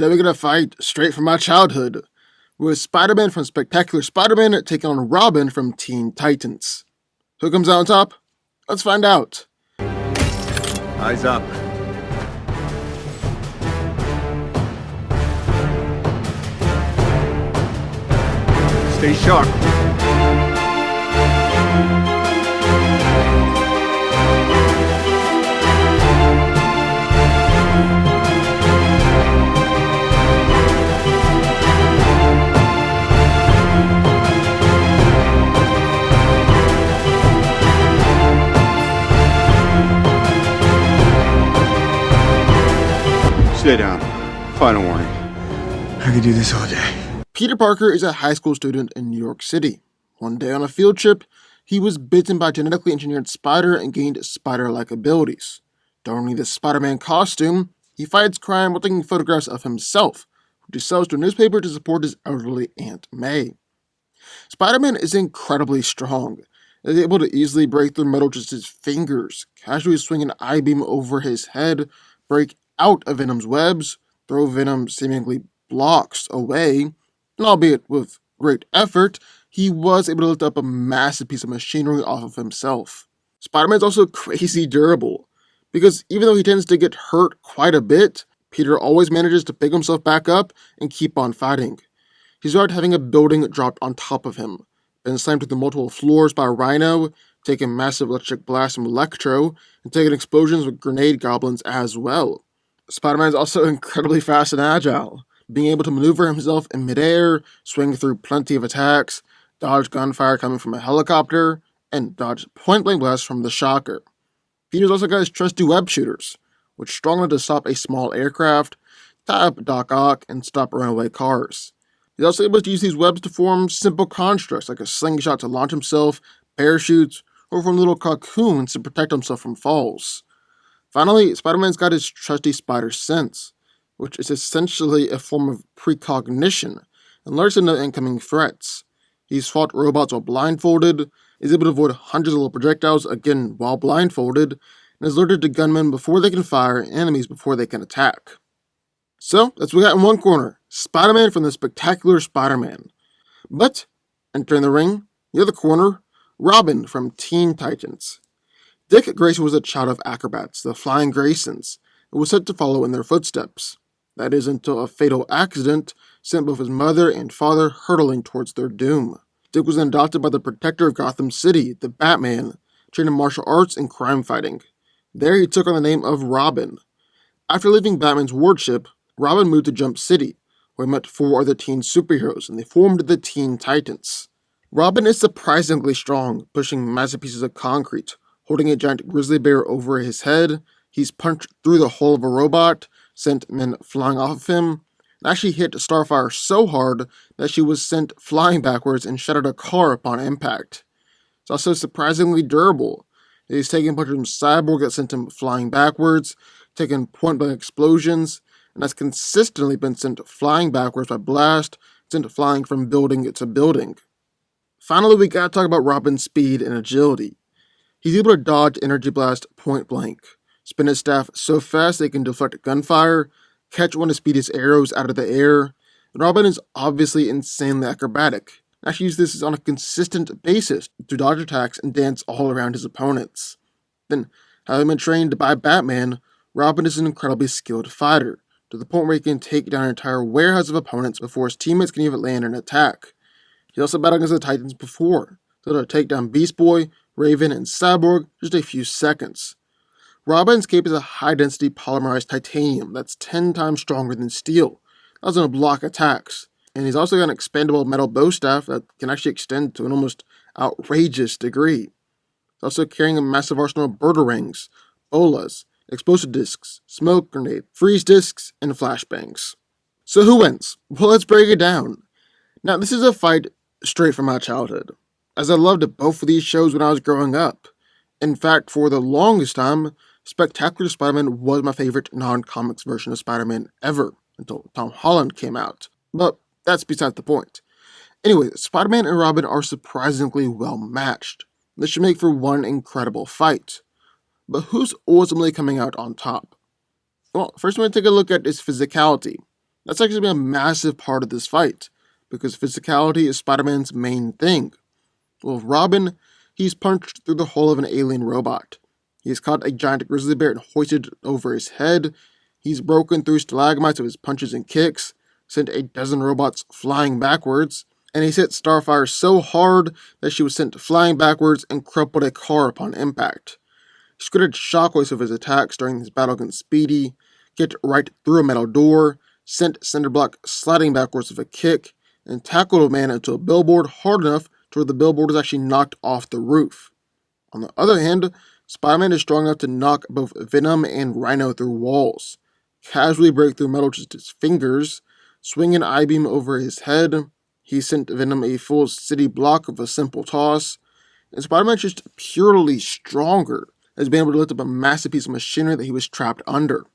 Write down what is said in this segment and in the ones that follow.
Today we're gonna fight straight from my childhood, with Spider-Man from Spectacular Spider-Man taking on Robin from Teen Titans. Who comes out on top? Let's find out. Eyes up. Stay sharp. Stay down. Final warning. I could do this all day. Peter Parker is a high school student in New York City. One day on a field trip, he was bitten by a genetically engineered spider and gained spider-like abilities. Donning the Spider-Man costume, he fights crime while taking photographs of himself, which he sells to a newspaper to support his elderly Aunt May. Spider-Man is incredibly strong. He is able to easily break through metal just his fingers, casually swing an I-beam over his head, break out of Venom's webs, throw Venom seemingly blocks away, and albeit with great effort, he was able to lift up a massive piece of machinery off of himself. Spider-Man is also crazy durable, because even though he tends to get hurt quite a bit, Peter always manages to pick himself back up and keep on fighting. He started having a building dropped on top of him, been slammed to the multiple floors by Rhino, taking massive electric blasts from Electro, and taking explosions with grenade goblins as well. Spider-Man is also incredibly fast and agile, being able to maneuver himself in midair, swing through plenty of attacks, dodge gunfire coming from a helicopter, and dodge point-blank blasts from the Shocker. Peter's also got his trusty web shooters, which are strong enough to stop a small aircraft, tie up Doc Ock, and stop runaway cars. He's also able to use these webs to form simple constructs like a slingshot to launch himself, parachutes, or form little cocoons to protect himself from falls. Finally, Spider-Man's got his trusty spider sense, which is essentially a form of precognition and alerts him to incoming threats. He's fought robots while blindfolded, is able to avoid hundreds of little projectiles again while blindfolded, and is alerted to gunmen before they can fire and enemies before they can attack. So, that's what we got in one corner, Spider-Man from the Spectacular Spider-Man. But, entering the ring, the other corner, Robin from Teen Titans. Dick Grayson was a child of acrobats, the Flying Graysons, and was set to follow in their footsteps. That is until a fatal accident sent both his mother and father hurtling towards their doom. Dick was then adopted by the protector of Gotham City, the Batman, trained in martial arts and crime fighting. There he took on the name of Robin. After leaving Batman's wardship, Robin moved to Jump City, where he met 4 other teen superheroes, and they formed the Teen Titans. Robin is surprisingly strong, pushing massive pieces of concrete, holding a giant grizzly bear over his head. He's punched through the hull of a robot, sent men flying off of him, and actually hit Starfire so hard that she was sent flying backwards and shattered a car upon impact. It's also surprisingly durable. He's taken punches from Cyborg that sent him flying backwards, taken point-blank explosions, and has consistently been sent flying backwards by blast, sent flying from building to building. Finally, we gotta talk about Robin's speed and agility. He's able to dodge energy blast point blank, spin his staff so fast they can deflect gunfire, catch one of Speedy's arrows out of the air, and Robin is obviously insanely acrobatic, and actually uses this on a consistent basis to dodge attacks and dance all around his opponents. Then, having been trained by Batman, Robin is an incredibly skilled fighter, to the point where he can take down an entire warehouse of opponents before his teammates can even land an attack. He's also battled against the Titans before, so to take down Beast Boy, Raven, and Cyborg in just a few seconds. Robin's cape is a high-density polymerized titanium that's 10 times stronger than steel. That's going to block attacks. And he's also got an expandable metal bow staff that can actually extend to an almost outrageous degree. He's also carrying a massive arsenal of batarangs, bolas, explosive discs, smoke grenade, freeze discs, and flashbangs. So who wins? Well, let's break it down. Now, this is a fight straight from my childhood, as I loved both of these shows when I was growing up. In fact, for the longest time, Spectacular Spider-Man was my favorite non-comics version of Spider-Man ever, until Tom Holland came out. But that's beside the point. Anyway, Spider-Man and Robin are surprisingly well matched. This should make for one incredible fight. But who's ultimately coming out on top? Well, first we're going to take a look at his physicality. That's actually been a massive part of this fight, because physicality is Spider-Man's main thing. Well, Robin, he's punched through the hull of an alien robot. He's caught a giant grizzly bear and hoisted it over his head. He's broken through stalagmites with his punches and kicks, sent a dozen robots flying backwards, and he hit Starfire so hard that she was sent flying backwards and crumpled a car upon impact. He created shockwaves of his attacks during his battle against Speedy, kicked right through a metal door, sent Cinderblock sliding backwards with a kick, and tackled a man into a billboard hard enough to where the billboard was actually knocked off the roof. On the other hand, Spider-Man is strong enough to knock both Venom and Rhino through walls, casually break through metal with just his fingers, swing an I-beam over his head. He sent Venom a full city block with a simple toss, and Spider-Man's just purely stronger as being able to lift up a massive piece of machinery that he was trapped under.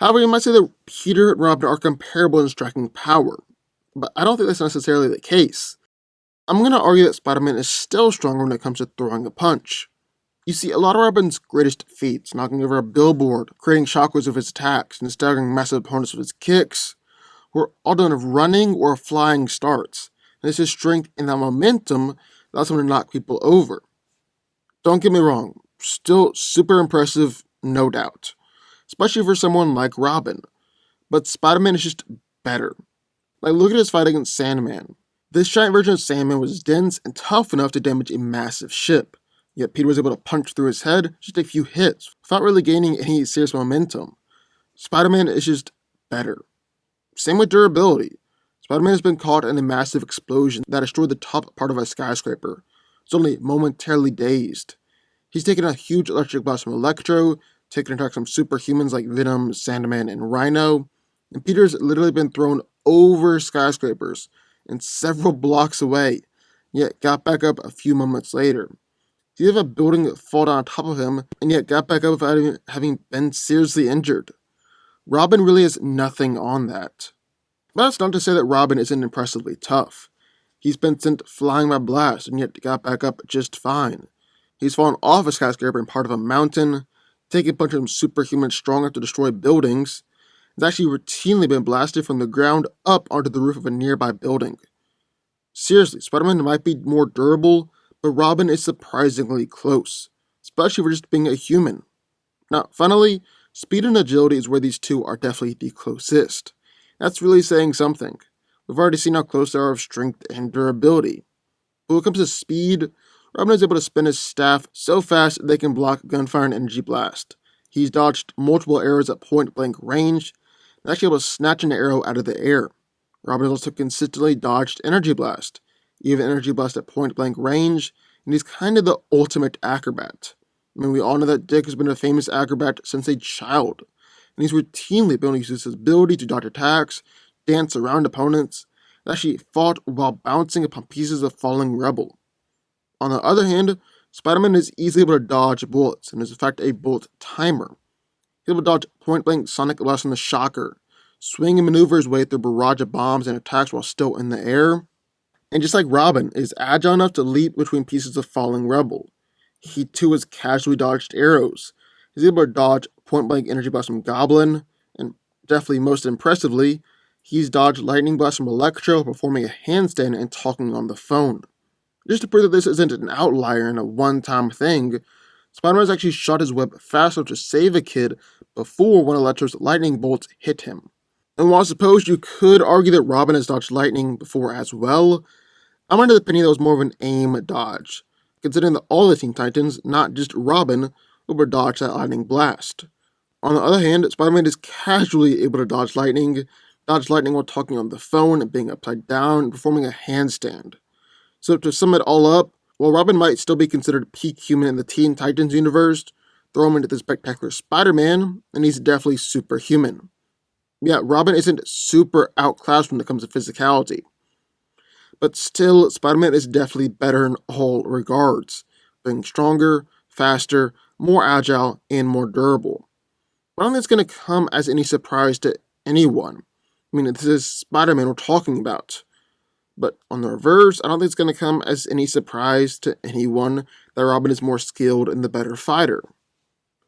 However, you might say that Peter and Robin are comparable in striking power, but I don't think that's necessarily the case. I'm going to argue that Spider-Man is still stronger when it comes to throwing a punch. You see, a lot of Robin's greatest feats, knocking over a billboard, creating shockwaves with his attacks, and staggering massive opponents with his kicks, were all done of running or flying starts, and it's his strength and that momentum that allows him to knock people over. Don't get me wrong, still super impressive, no doubt, especially for someone like Robin, but Spider-Man is just better. Like, look at his fight against Sandman. This giant version of Sandman was dense and tough enough to damage a massive ship, yet Peter was able to punch through his head just a few hits, without really gaining any serious momentum. Spider-Man is just better. Same with durability. Spider-Man has been caught in a massive explosion that destroyed the top part of a skyscraper. It's only momentarily dazed. He's taken a huge electric blast from Electro, taken attacks from superhumans like Venom, Sandman, and Rhino, and Peter's literally been thrown over skyscrapers and several blocks away, yet got back up a few moments later. He had a building fall down on top of him, and yet got back up without even having been seriously injured. Robin really has nothing on that. But that's not to say that Robin isn't impressively tough. He's been sent flying by blast, and yet got back up just fine. He's fallen off a skyscraper and part of a mountain, taking punches from superhumans strong enough to destroy buildings. He's actually routinely been blasted from the ground up onto the roof of a nearby building. Seriously, Spider-Man might be more durable, but Robin is surprisingly close, especially for just being a human. Now, finally, speed and agility is where these two are definitely the closest. That's really saying something. We've already seen how close they are of strength and durability. But when it comes to speed, Robin is able to spin his staff so fast that they can block gunfire and energy blast. He's dodged multiple arrows at point-blank range, and actually able to snatch an arrow out of the air. Robin has also consistently dodged energy blast, even energy blast at point-blank range, and he's kind of the ultimate acrobat. I mean, we all know that Dick has been a famous acrobat since a child, and he's routinely been able to use his ability to dodge attacks, dance around opponents, and actually fought while bouncing upon pieces of falling rubble. On the other hand, Spider-Man is easily able to dodge bullets, and is in fact a bullet timer. He's able to dodge point-blank sonic blasts from the Shocker, swing and maneuver his way through a barrage of bombs and attacks while still in the air. And just like Robin, is agile enough to leap between pieces of falling rubble. He too has casually dodged arrows. He's able to dodge point-blank energy blasts from Goblin, and definitely most impressively, he's dodged lightning blasts from Electro, performing a handstand and talking on the phone. Just to prove that this isn't an outlier and a one-time thing, Spider-Man has actually shot his web fast enough to save a kid before one of Electro's lightning bolts hit him. And while I suppose you could argue that Robin has dodged lightning before as well, I'm under the opinion that was more of an aim dodge, considering that all the Teen Titans, not just Robin, would dodge that lightning blast. On the other hand, Spider-Man is casually able to dodge lightning while talking on the phone and being upside down and performing a handstand. So to sum it all up, while Robin might still be considered peak human in the Teen Titans universe, throw him into the spectacular Spider-Man, and he's definitely superhuman. Yeah, Robin isn't super outclassed when it comes to physicality. But still, Spider-Man is definitely better in all regards, being stronger, faster, more agile, and more durable. I don't think it's going to come as any surprise to anyone. I mean, this is Spider-Man we're talking about. But on the reverse, I don't think it's going to come as any surprise to anyone that Robin is more skilled and the better fighter.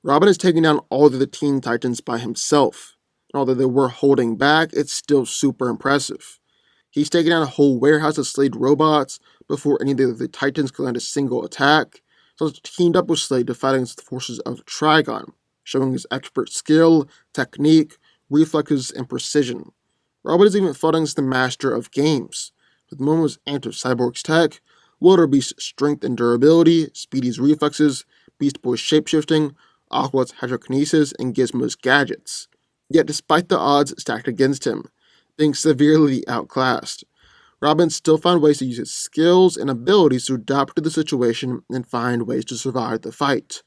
Robin has taken down all of the Teen Titans by himself. Although they were holding back, it's still super impressive. He's taken out a whole warehouse of Slade robots before any of the Titans could land a single attack, so he's teamed up with Slade to fight against the forces of Trigon, showing his expert skill, technique, reflexes, and precision. Robin is even fought against the master of games, with Momo's anti-cyborg's tech, Wilder Beast's strength and durability, Speedy's reflexes, Beast Boy's shapeshifting, Aqua's hydrokinesis, and Gizmo's gadgets. Yet despite the odds stacked against him, being severely outclassed, Robin still found ways to use his skills and abilities to adapt to the situation and find ways to survive the fight.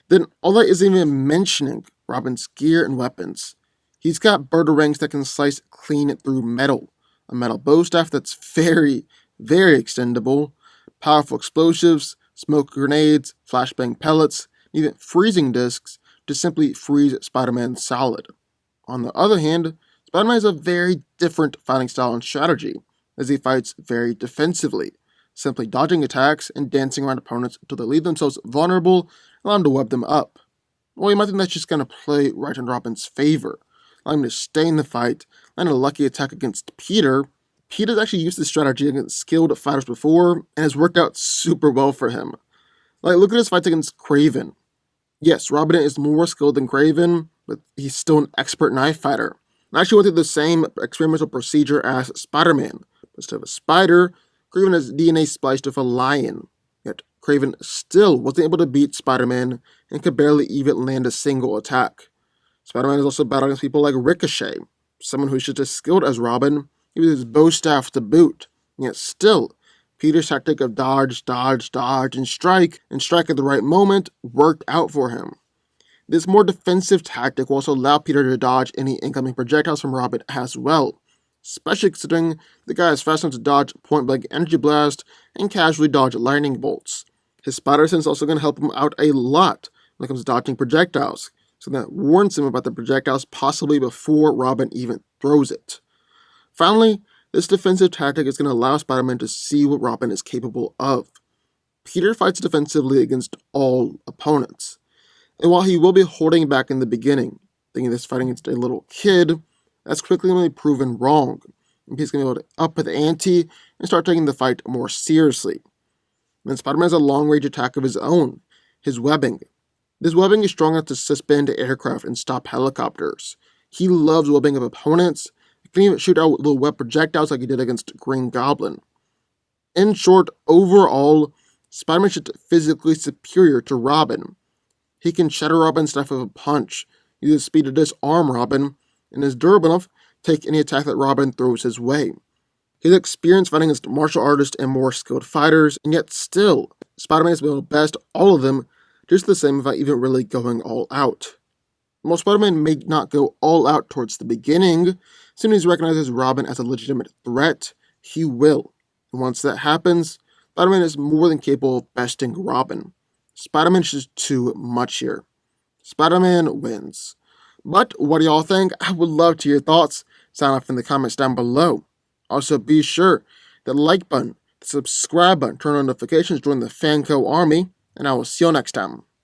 Then all that isn't even mentioning Robin's gear and weapons. He's got batarangs that can slice clean through metal, a metal bow staff that's very, very extendable, powerful explosives, smoke grenades, flashbang pellets, and even freezing discs to simply freeze Spider-Man solid. On the other hand, Spider-Man has a very different fighting style and strategy, as he fights very defensively, simply dodging attacks and dancing around opponents until they leave themselves vulnerable and allow them to web them up. Well, you might think that's just going to play right in Robin's favor, allowing him to stay in the fight, land a lucky attack against Peter. Peter's actually used this strategy against skilled fighters before, and has worked out super well for him. Like, look at his fights against Kraven. Yes, Robin is more skilled than Kraven, but he's still an expert knife fighter. And actually went through the same experimental procedure as Spider-Man. Instead of a spider, Kraven has DNA spliced with a lion. Yet Kraven still wasn't able to beat Spider-Man and could barely even land a single attack. Spider-Man has also battled against people like Ricochet, someone who's just as skilled as Robin, even his bow staff to boot. Yet still, Peter's tactic of dodge, and strike at the right moment worked out for him. This more defensive tactic will also allow Peter to dodge any incoming projectiles from Robin as well, especially considering the guy is fast enough to dodge point-blank energy blast and casually dodge lightning bolts. His spider sense is also going to help him out a lot when it comes to dodging projectiles, so that warns him about the projectiles possibly before Robin even throws it. Finally, this defensive tactic is going to allow Spider-Man to see what Robin is capable of. Peter fights defensively against all opponents. And while he will be holding back in the beginning, thinking this fighting against a little kid, that's quickly going to be proven wrong. And he's going to be able to up the ante and start taking the fight more seriously. And Spider-Man has a long-range attack of his own, his webbing. This webbing is strong enough to suspend aircraft and stop helicopters. He loves webbing of opponents. He can even shoot out little web projectiles like he did against Green Goblin. In short, overall, Spider-Man is physically superior to Robin. He can shatter Robin's stuff with a punch, use his speed to disarm Robin, and is durable enough to take any attack that Robin throws his way. He's experienced fighting against martial artists and more skilled fighters, and yet still, Spider-Man has been able to best all of them just the same without even really going all out. While Spider-Man may not go all out towards the beginning, as soon as he recognizes Robin as a legitimate threat, he will. And once that happens, Spider-Man is more than capable of besting Robin. Spider-Man is just too much here. Spider-Man wins. But what do y'all think? I would love to hear your thoughts. Sound off in the comments down below. Also, be sure the like button, the subscribe button, turn on notifications, join the Fanco army, and I will see you next time.